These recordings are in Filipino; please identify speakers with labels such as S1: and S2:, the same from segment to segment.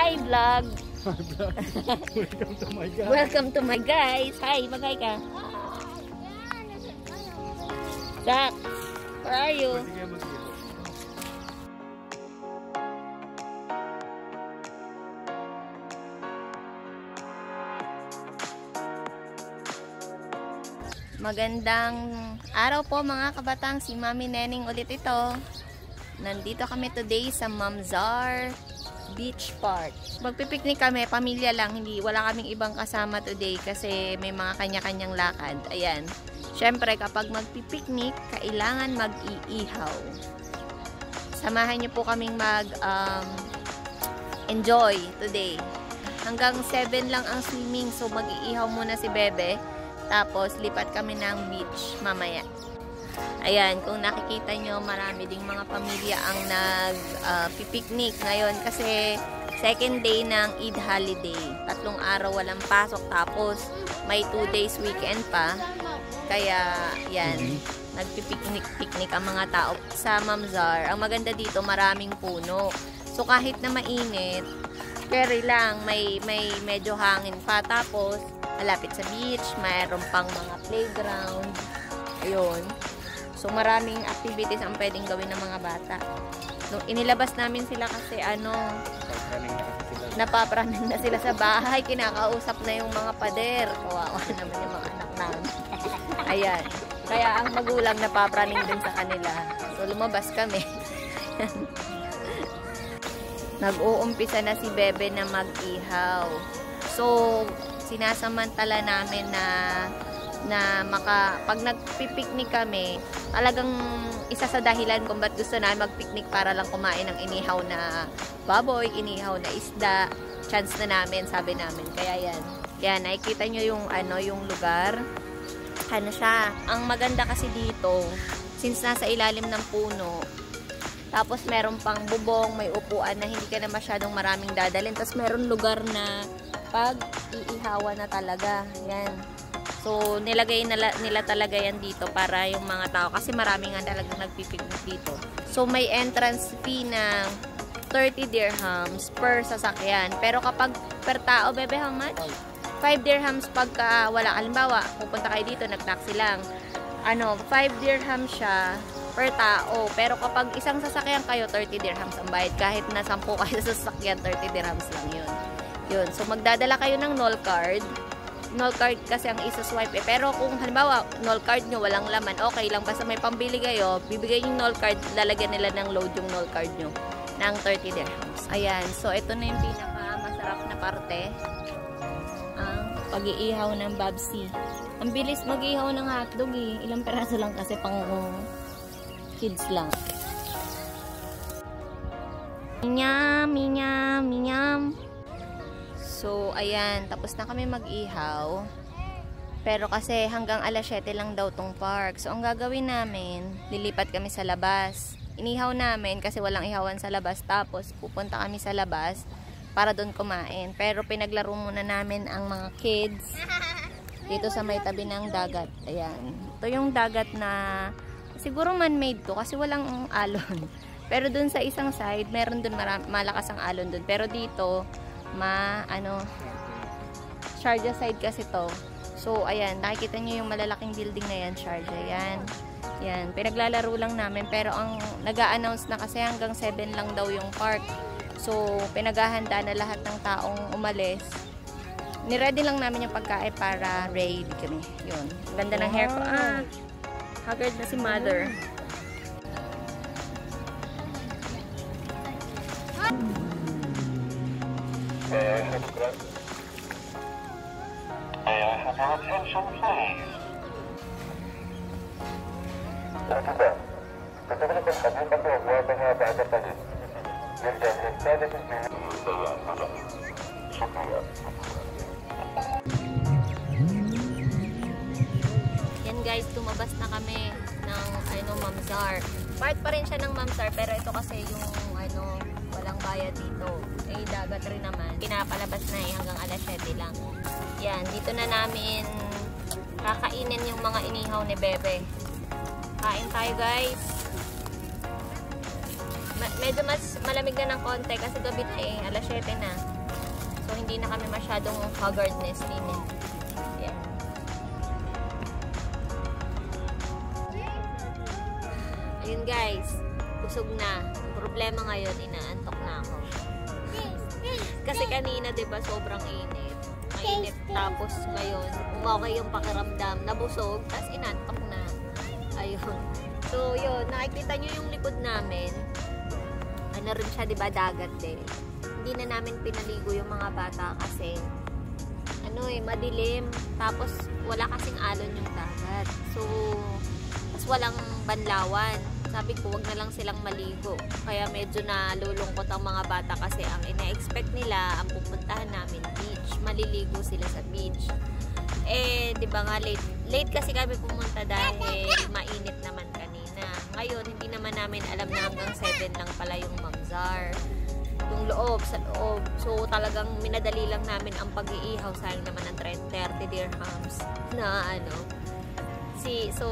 S1: Hi vlog.
S2: Welcome to my guys.
S1: Welcome to my guys. Hi, magay ka. Zach, where are you? Magandang araw po mga kabatang, si Mami Neneng ulit ito. Nandito kami today sa Mamzar Beach Park. Magpipiknik kami, pamilya lang, wala kaming ibang kasama today kasi may mga kanya-kanyang lakad. Ayan. Syempre kapag magpipiknik, kailangan mag-iihaw. Samahan niyo po kaming enjoy today. Hanggang 7 lang ang swimming, so mag-iihaw muna si Bebe. Tapos lipat kami ng beach mamaya. Ayan, kung nakikita nyo, marami ding mga pamilya ang nag-pipiknik ngayon kasi second day ng Eid holiday. 3 araw walang pasok, tapos may 2 days weekend pa. Kaya, yan, nagpipiknik-piknik ang mga tao sa Mamzar. Ang maganda dito, maraming puno. So, kahit na mainit, carry lang, may medyo hangin pa. Tapos, malapit sa beach, mayroon pang mga playground. Ayun. So, maraming activities ang pwedeng gawin ng mga bata. Nung inilabas namin sila kasi napapraning na sila sa bahay, kinakausap na yung mga pader. Kawawa naman yung mga anak namin. Ayan. Kaya ang magulang napapraning din sa kanila. So, lumabas kami. Nag-uumpisa na si Bebe na mag-ihaw. So, sinasamantala namin na pag nagpipiknik kami, talagang isa sa dahilan kung ba't gusto namin magpiknik para lang kumain ng inihaw na baboy, inihaw na isda, chance na namin, sabi namin. Kaya yan. Yan, nakikita nyo yung lugar. Ano siya? Ang maganda kasi dito, since nasa ilalim ng puno, tapos meron pang bubong, may upuan na hindi ka na masyadong maraming dadalhin. Tapos meron lugar na pag iihawan na talaga. Yan. So, nilagay nila talaga yan dito para yung mga tao. Kasi marami nga talagang nagpipiknik dito. So, may entrance fee na 30 dirhams per sasakyan. Pero kapag per tao, Bebe, how much? 5 dirhams pagka wala. Halimbawa, pupunta kayo dito, nag-taxi lang. 5 dirhams siya per tao. Pero kapag isang sasakyan kayo, 30 dirhams ang bayad. Kahit na 10 kayo sa sasakyan, 30 dirhams lang yun. Yun. So, magdadala kayo ng NOL card. NOL card kasi ang isa-swipe eh. Pero kung halimbawa, NOL card nyo, walang laman, okay lang. Basta may pambili kayo, bibigay yung NOL card, lalagyan nila ng load yung NOL card nyo ng 30 dirhams. Ayan. So, ito na yung pinaka-masarap na parte. Ang pag-iihaw ng babsi. Ang bilis mag-ihaw ng hotdog eh. Ilang peraso lang kasi pang kids lang. Minyam, minyam, minyam. So, ayan. Tapos na kami mag-ihaw. Pero kasi hanggang alas 7 lang daw tong park. So, ang gagawin namin, lilipat kami sa labas. Inihaw namin kasi walang ihawan sa labas. Tapos, pupunta kami sa labas para doon kumain. Pero pinaglaro muna namin ang mga kids dito sa may tabi ng dagat. Ayan. Ito yung dagat na siguro man-made to kasi walang alon. Pero doon sa isang side, meron doon malakas ang alon doon. Pero dito, Sharjah side kasi to. So, ayan, nakikita nyo yung malalaking building na yan, Sharjah. Yan. Yan. Pinaglalaro lang namin. Pero ang nag-a-announce na kasi hanggang 7 lang daw yung park. So, pinaghahanda na lahat ng taong umalis. Niready lang namin yung pagkain para ready kami. Yun. Ganda ng hair ko. Haggard na si mother.
S3: May I have your attention, please?
S1: Yan guys, tumabas na kami ng Mamzar. Part pa rin siya ng Mamzar, pero ito kasi yung walang bayad dito. Eh, dagat rin naman. Pinapalabas na hanggang alas 7 lang. Yan, dito na namin kakainin yung mga inihaw ni Bebe. Kain tayo guys. medyo mas malamig na ng konti kasi gabi na eh, alas 7 na. So, hindi na kami masyadong haggardness din eh. Yan. Ayun guys, busog na. Problema ngayon, inaantok na ako. Kasi kanina, diba, sobrang init. Mainit. Tapos ngayon, umaway yung pakiramdam. Nabusog, tapos inantok na. Ayun. So, yun. Nakikita nyo yung likod namin. Ano rin siya, diba, dagat din. Hindi na namin pinaligo yung mga bata kasi madilim. Tapos, wala kasing alon yung dagat. So, tapos walang banlawan. Sabi ko, wag na lang silang maligo. Kaya medyo nalulungkot ang mga bata kasi ang ina-expect nila, ang pupuntahan namin, beach. Maliligo sila sa beach. Eh, di ba nga, late kasi kami pumunta dahil mainit naman kanina. Ngayon, hindi naman namin alam na hanggang 7 lang pala yung Mamzar. Yung loob, sa loob. So, talagang minadali lang namin ang pag-iihaw. Sayang naman ng 30 dirhams na so,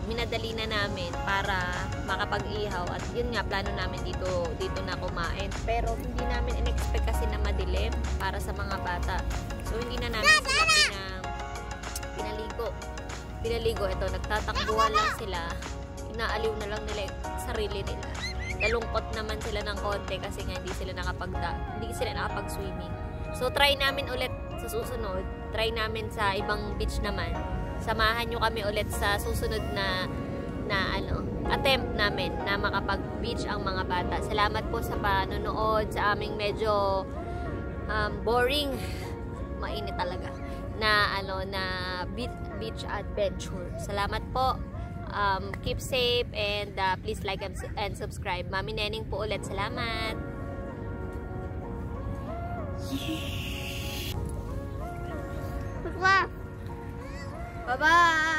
S1: minadali na namin para makapag-ihaw. At yun nga, plano namin dito na kumain. Pero, hindi namin in-expect kasi na madilim para sa mga bata. So, hindi na namin sila pinaligo. Ito, nagtatakbuhan lang sila. Inaaliw na lang nila yung sarili nila. Nalungkot naman sila ng konti kasi nga hindi sila nakapag-swimming. So, try namin ulit sa susunod. Try namin sa ibang beach naman. Samahan nyo kami ulit sa susunod na attempt namin na makapag-beach ang mga bata. Salamat po sa panonood sa aming medyo boring, mainit talaga na beach adventure. Salamat po. Keep safe and please like and subscribe. Mami Neneng po ulit. Salamat. Bye-bye.